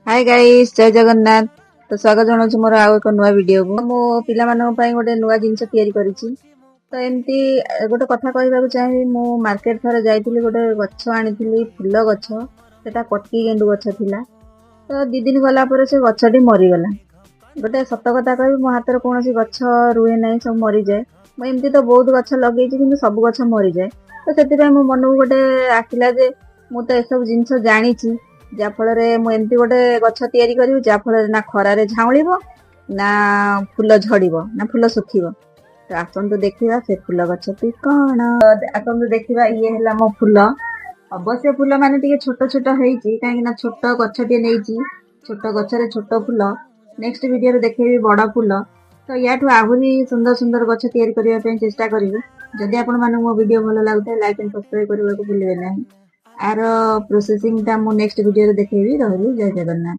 Hi guys जय जगन्नाथ। तो स्वागत जनाऊँ मोर आउ एक नुआ वीडियो को मो पिला मानक पई गोटे नुआ जिंस तैयारी करिछि। तो एमती गोटे कथा कहबाक चाहे मु मार्केट थरे जाइथिली गोटे गछ आनिथिली फूल गछ सेटा कटकी गेंडू गछ थिला। तो दी दिन गला पर से गछटी मरी गला। गोटे सत कथा कहबी मो हाथ रे कोनोसी गछ रुहे नै सब मरी जाए। मु एमती तो बहुत गछ लगेछि किंतु सब गछ मरी जाए। तो सेति पई मो मन को गोटे आखिला जे मु तो ए सब जिंस जानिछि जा फल रे मु एमती गोटे गछ तैयारी करिवि जा फल ना खरारे झाउलिबो ना फूल झड़िबो ना फूल सुखिबो। तो आसंतु देखिबा से फूल गछटी कौन। आसंतु देखिबा ये हला मो फूल। अवश्य फूल माने टिके छोट छोट हेइछि काहे ना छोट गछटी नेइछि छोट गछरे छोट फूल। नेक्स्ट वीडियो रे देखेबी बड़ा फूल। तो याठू आहुरी सुंदर सुंदर गछ तैयारी करिया पे चेष्टा करिवि। जदि आपण माने मो वीडियो भलो लागुते लाइक एंड सब्सक्राइब करबा को भूलिबे नाही। आर प्रोसेसिंग टा मु नेक्स्ट वीडियो रे देखेबी। रहली जय जगन्नाथ।